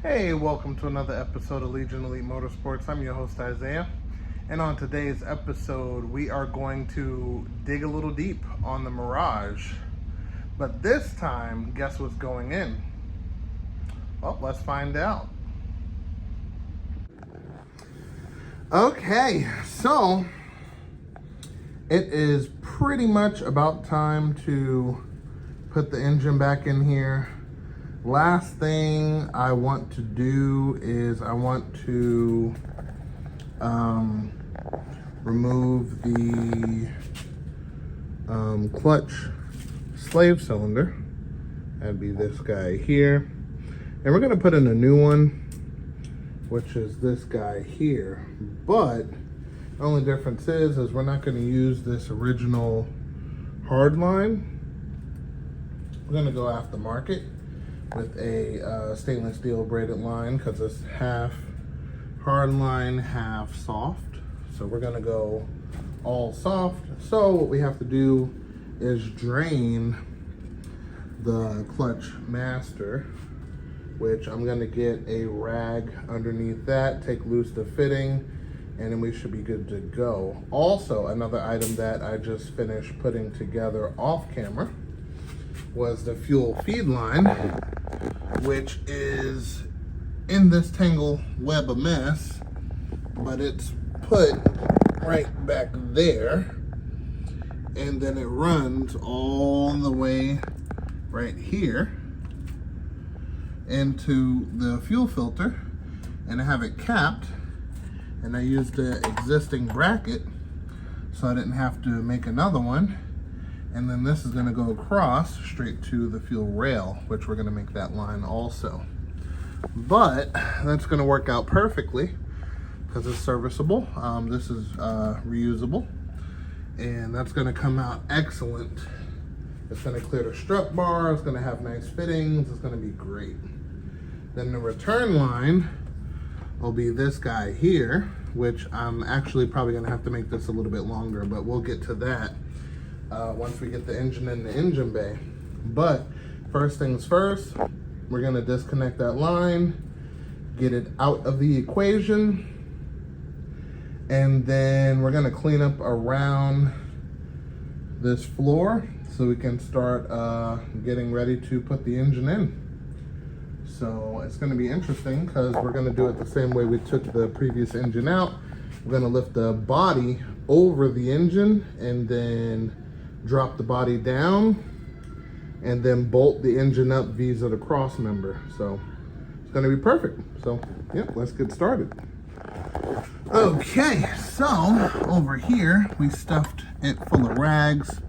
Hey, welcome to another episode of Legion Elite Motorsports. I'm your host, Isaiah. And on today's episode, we are going to dig a little deep on the Mirage. But this time, guess what's going in? Well, let's find out. Okay, so it is pretty much about time to put the engine back in here. Last thing I want to do is I want to remove the clutch slave cylinder. That'd be this guy here. And we're going to put in a new one, which is this guy here. But the only difference is we're not going to use this original hard line. We're going to go aftermarket with a stainless steel braided line because it's half hard line, half soft. So we're gonna go all soft. So what we have to do is drain the clutch master, which I'm gonna get a rag underneath that, take loose the fitting, and then we should be good to go. Also, another item that I just finished putting together off camera was the fuel feed line, which is in this tangle web of mess, but it's put right back there, and then it runs all the way right here into the fuel filter, and I have it capped, and I used the existing bracket so I didn't have to make another one. And then this is gonna go across straight to the fuel rail, which we're gonna make that line also. But that's gonna work out perfectly because it's serviceable. This is reusable, and that's gonna come out excellent. It's gonna clear the strut bar, it's gonna have nice fittings, it's gonna be great. Then the return line will be this guy here, which I'm actually probably gonna have to make this a little bit longer, but we'll get to that once we get the engine in the engine bay. But first things first, we're gonna disconnect that line, get it out of the equation, and then we're gonna clean up around this floor so we can start getting ready to put the engine in. So it's gonna be interesting because we're gonna do it the same way we took the previous engine out. We're gonna lift the body over the engine and then drop the body down and then bolt the engine up vis-a the cross member. So it's gonna be perfect. So yeah, let's get started. Okay, so over here we stuffed it full of rags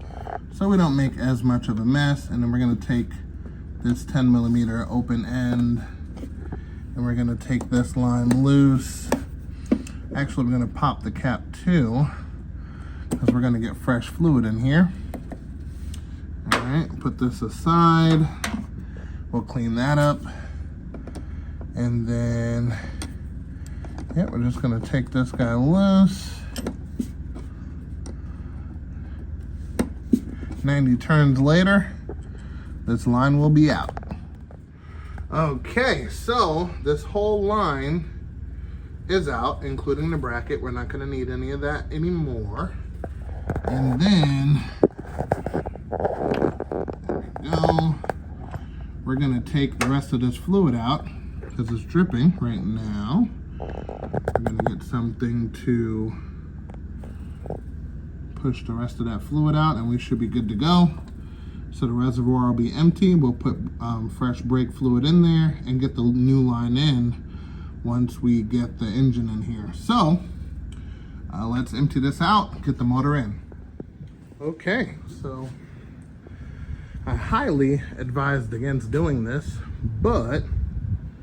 so we don't make as much of a mess. And then we're gonna take this 10mm open end and we're gonna take this line loose. Actually, we're gonna pop the cap too because we're gonna get fresh fluid in here. All right, put this aside. We'll clean that up. And then, yeah, we're just gonna take this guy loose. 90 turns later, this line will be out. Okay, so this whole line is out, including the bracket. We're not gonna need any of that anymore. And then, there we go. We're gonna take the rest of this fluid out because it's dripping right now. I'm gonna get something to push the rest of that fluid out and we should be good to go. So the reservoir will be empty. We'll put fresh brake fluid in there and get the new line in once we get the engine in here. So let's empty this out, get the motor in. Okay, so I highly advised against doing this, but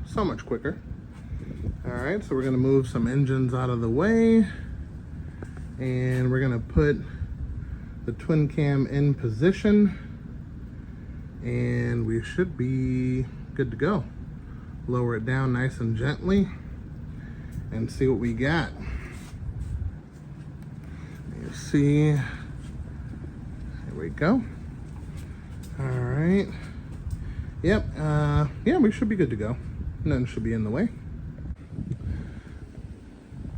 so much quicker. All right, so we're gonna move some engines out of the way and we're gonna put the twin cam in position and we should be good to go. Lower it down nice and gently and see what we got. You see, here we go. All right. Yep, yeah, we should be good to go. Nothing should be in the way.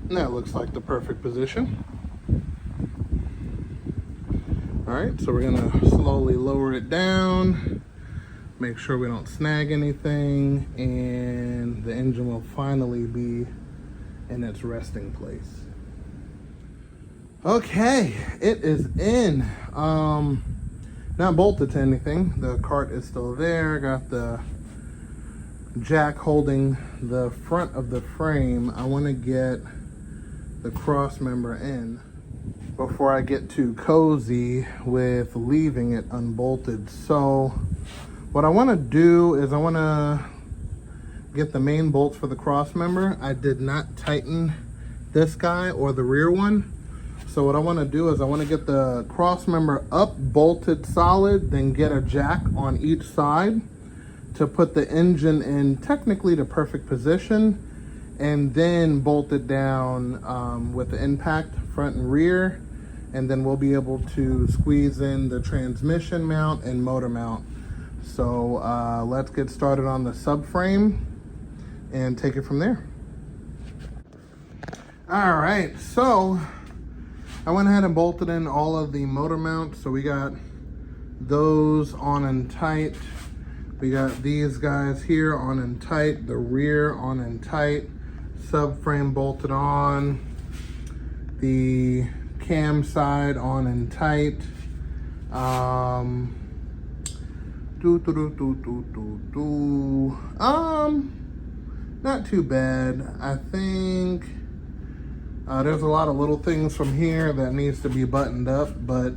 That looks like the perfect position. All right, so we're gonna slowly lower it down, make sure we don't snag anything, and the engine will finally be in its resting place. Okay, it is in. Not bolted to anything. The cart is still there. Got the jack holding the front of the frame. I want to get the cross member in before I get too cozy with leaving it unbolted. So what I want to do is I want to get the main bolts for the cross member. I did not tighten this guy or the rear one. So what I want to do is I want to get the cross member up bolted solid, then get a jack on each side to put the engine in technically the perfect position, and then bolt it down with the impact front and rear, and then we'll be able to squeeze in the transmission mount and motor mount. So let's get started on the subframe and take it from there. All right, so I went ahead and bolted in all of the motor mounts. So we got those on and tight. We got these guys here on and tight, the rear on and tight, subframe bolted on, the cam side on and tight. Not too bad. I think there's a lot of little things from here that needs to be buttoned up, but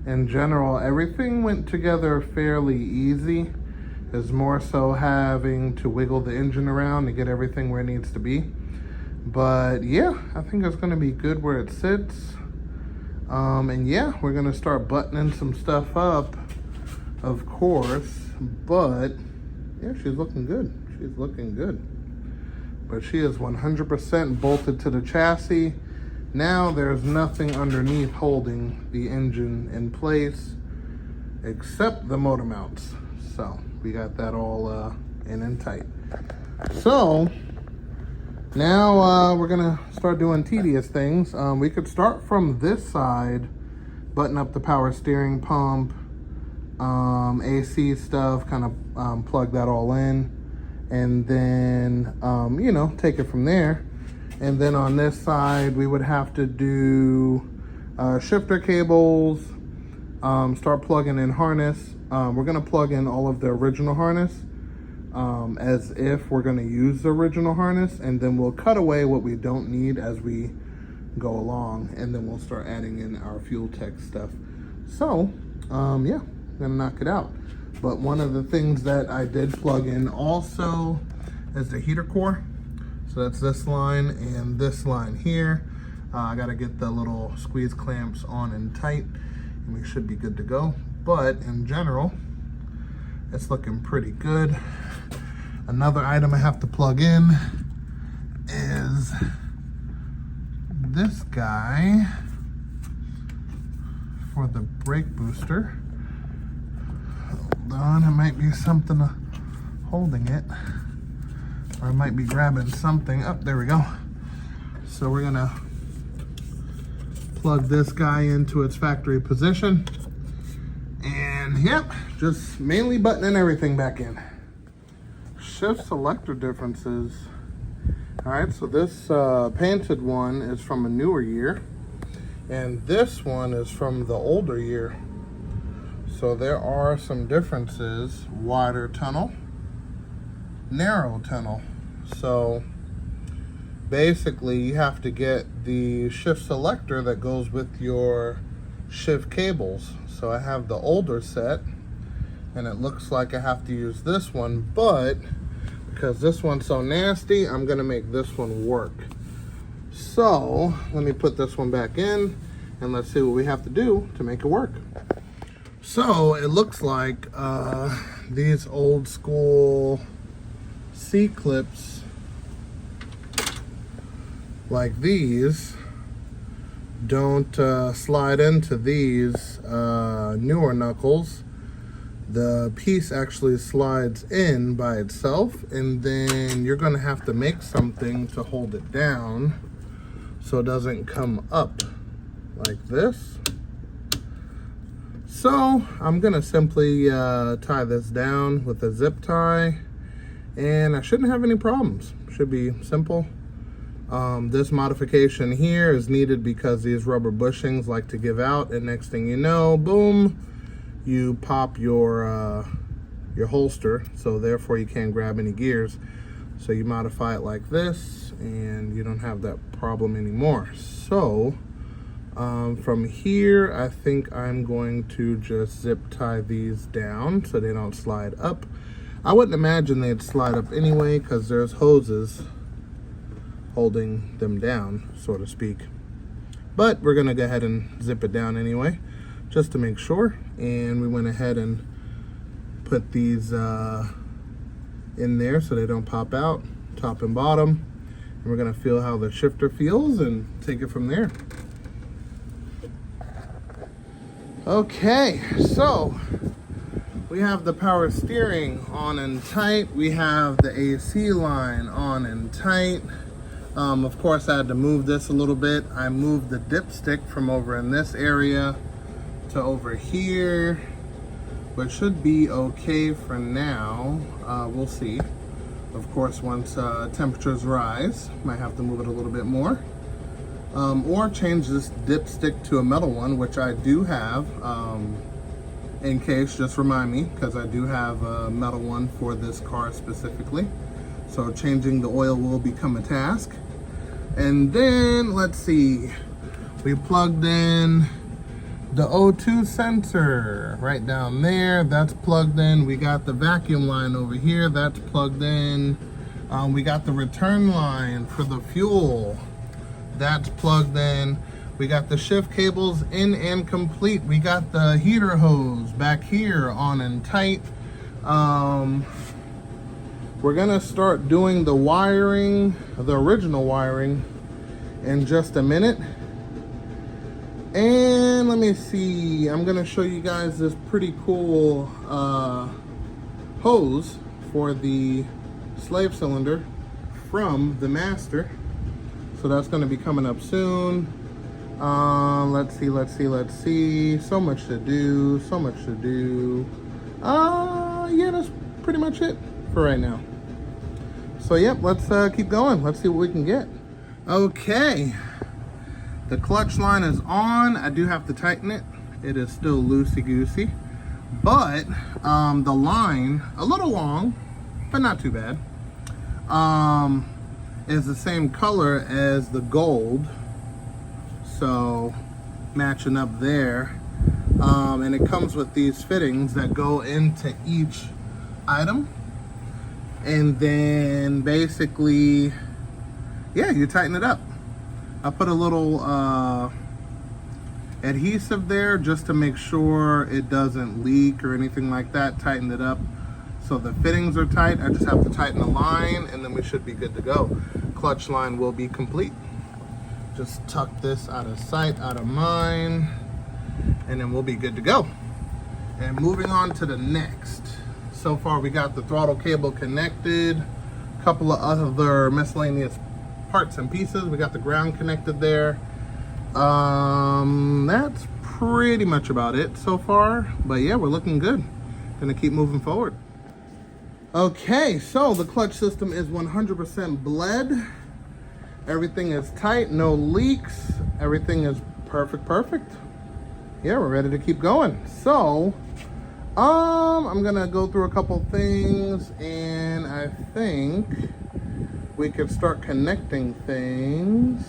in general, everything went together fairly easy. It's more so having to wiggle the engine around to get everything where it needs to be. But yeah, I think it's gonna be good where it sits. And yeah, we're gonna start buttoning some stuff up, of course, but yeah, she's looking good. She's looking good. But she is 100% bolted to the chassis. Now there's nothing underneath holding the engine in place except the motor mounts. So we got that all in and tight. So now we're gonna start doing tedious things. We could start from this side, button up the power steering pump, AC stuff, kind of plug that all in. And then, you know, take it from there. And then on this side, we would have to do shifter cables, start plugging in harness. We're gonna plug in all of the original harness as if we're gonna use the original harness, and then we'll cut away what we don't need as we go along, and then we'll start adding in our fuel tech stuff. So, yeah, I'm gonna knock it out. But one of the things that I did plug in also is the heater core. So that's this line and this line here. I gotta get the little squeeze clamps on and tight, and we should be good to go. But in general, it's looking pretty good. Another item I have to plug in is this guy for the brake booster. Hold on, it might be something holding it, or I might be grabbing something. Oh, there we go. So we're gonna plug this guy into its factory position, and yep, just mainly buttoning everything back in. Shift selector differences. All right, so this painted one is from a newer year, and this one is from the older year. So there are some differences. Wider tunnel, narrow tunnel. So basically you have to get the shift selector that goes with your shift cables. So I have the older set, and it looks like I have to use this one, but because this one's so nasty, I'm gonna make this one work. So let me put this one back in, and let's see what we have to do to make it work. So it looks like these old school C-clips like these don't slide into these newer knuckles. the piece actually slides in by itself, and then you're going to have to make something to hold it down so it doesn't come up like this. So I'm going to simply tie this down with a zip tie, and I shouldn't have any problems. Should be simple. This modification here is needed because these rubber bushings like to give out, and next thing you know, boom, you pop your holster, so therefore you can't grab any gears. So you modify it like this and you don't have that problem anymore. So from here, I think I'm going to just zip tie these down so they don't slide up. I wouldn't imagine they'd slide up anyway because there's hoses holding them down, so to speak. But we're gonna go ahead and zip it down anyway, just to make sure. And we went ahead and put these in there so they don't pop out, top and bottom. And we're gonna feel how the shifter feels and take it from there. Okay, so we have the power steering on and tight. We have the AC line on and tight. Of course, I had to move this a little bit. I moved the dipstick from over in this area to over here, but should be okay for now. We'll see. Of course, once temperatures rise, might have to move it a little bit more. Or change this dipstick to a metal one, which I do have. In case, just remind me, because I do have a metal one for this car specifically. So changing the oil will become a task. And then, let's see, we plugged in the O2 sensor right down there. That's plugged in. We got the vacuum line over here. That's plugged in. We got the return line for the fuel. That's plugged in. We got the shift cables in and complete. We got the heater hose back here on and tight. We're gonna start doing the wiring, the original wiring, in just a minute. And let me see, I'm gonna show you guys this pretty cool hose for the slave cylinder from the master. So that's gonna be coming up soon. Let's see. So much to do, yeah, that's pretty much it for right now. So yep, let's keep going. Let's see what we can get. Okay, the clutch line is on. I do have to tighten it. It is still loosey-goosey, but the line, a little long, but not too bad, is the same color as the gold. So matching up there. And it comes with these fittings that go into each item. And then basically, yeah, you tighten it up. I put a little adhesive there just to make sure it doesn't leak or anything like that. Tighten it up so the fittings are tight. I just have to tighten the line and then we should be good to go. Clutch line will be complete. Just tuck this out of sight, out of mind, and then we'll be good to go. And moving on to the next. So far we got the throttle cable connected, a couple of other miscellaneous parts and pieces. We got the ground connected there. That's pretty much about it so far, but yeah, we're looking good. Gonna keep moving forward. Okay, so the clutch system is 100% bled. Everything is tight, no leaks. Everything is perfect. Yeah, we're ready to keep going. So, I'm gonna go through a couple things and I think we could start connecting things.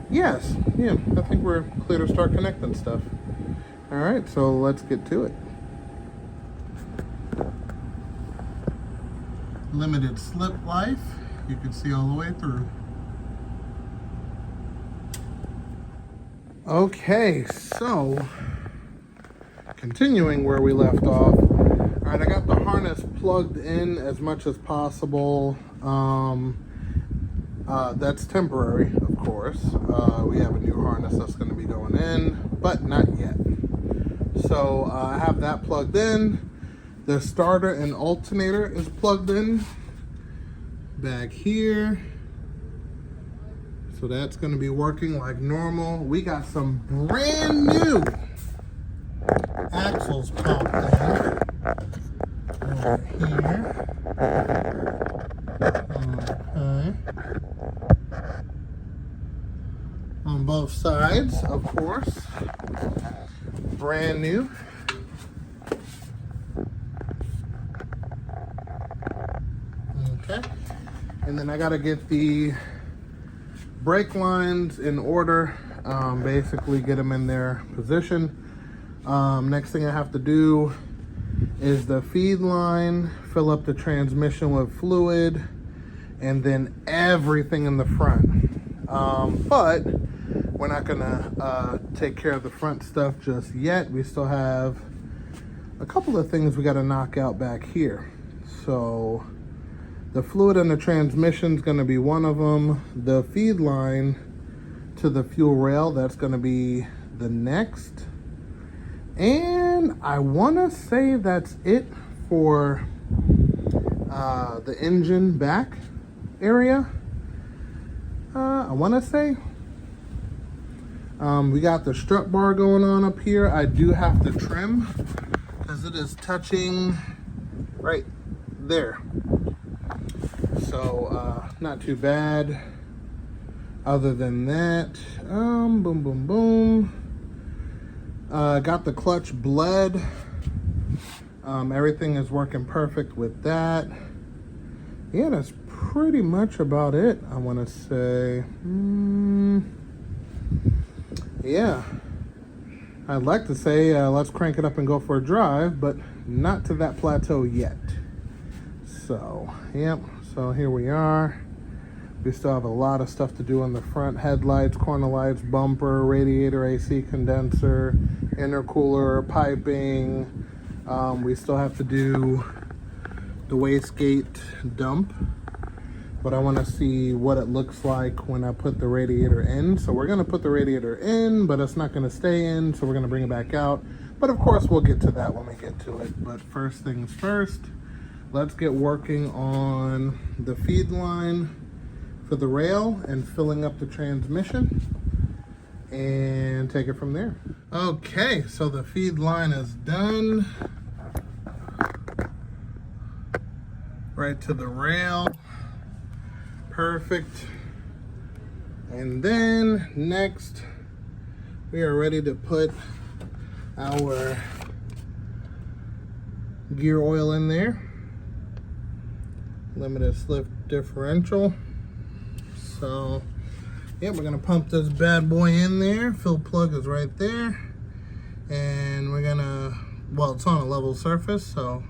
Yes, yeah, I think we're clear to start connecting stuff. All right, so let's get to it. Limited slip life, you can see all the way through. Okay, so continuing where we left off. All right, I got the harness plugged in as much as possible. That's temporary, of course. We have a new harness that's going to be going in. but not yet. So I have that plugged in. The starter and alternator is plugged in back here. So that's going to be working like normal. We got some brand new axles popped in over here. Okay. On both sides, of course. Brand new. Okay. And then I got to get the brake lines in order, basically get them in their position. Next thing I have to do is the feed line, fill up the transmission with fluid, and then everything in the front. But we're not gonna take care of the front stuff just yet. We still have a couple of things we got to knock out back here. So the fluid in the transmission is going to be one of them. The feed line to the fuel rail, that's going to be the next. And I want to say that's it for the engine back area. I want to say. We got the strut bar going on up here. I do have to trim because it is touching right there. So, not too bad. Other than that, boom, boom, boom. Got the clutch bled. Everything is working perfect with that. Yeah, that's pretty much about it, I want to say. Yeah. I'd like to say, let's crank it up and go for a drive, but not to that plateau yet. So, yep. So here we are. We still have a lot of stuff to do on the front. Headlights, corner lights, bumper, radiator, AC condenser, intercooler, piping. We still have to do the wastegate dump. But I want to see what it looks like when I put the radiator in. So we're going to put the radiator in, but it's not going to stay in. So we're going to bring it back out. But of course, we'll get to that when we get to it. But first things first. Let's get working on the feed line for the rail and filling up the transmission and take it from there. Okay, so the feed line is done. Right to the rail. Perfect. And then next, we are ready to put our gear oil in there. Limited slip differential. So yeah, we're gonna pump this bad boy in there. Fill plug is right there, and we're gonna, well, it's on a level surface, so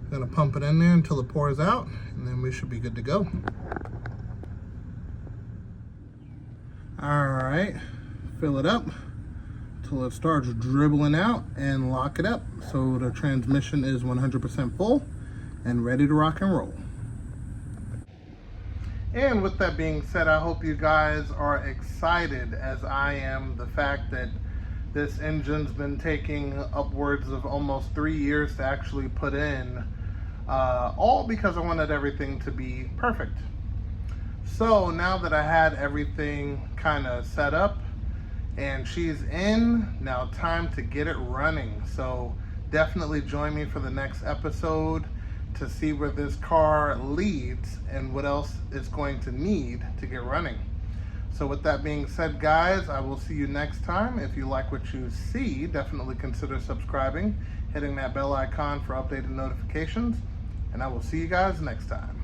we're gonna pump it in there until it pours out, and then we should be good to go. All right, fill it up till it starts dribbling out and lock it up so the transmission is 100% full and ready to rock and roll. And with that being said, I hope you guys are excited as I am. The fact that this engine's been taking upwards of almost 3 years to actually put in, all because I wanted everything to be perfect. So now that I had everything kind of set up and she's in, now time to get it running. So definitely join me for the next episode to see where this car leads and what else it's going to need to get running. So with that being said, guys, I will see you next time. If you like what you see, definitely consider subscribing, hitting that bell icon for updated notifications, and I will see you guys next time.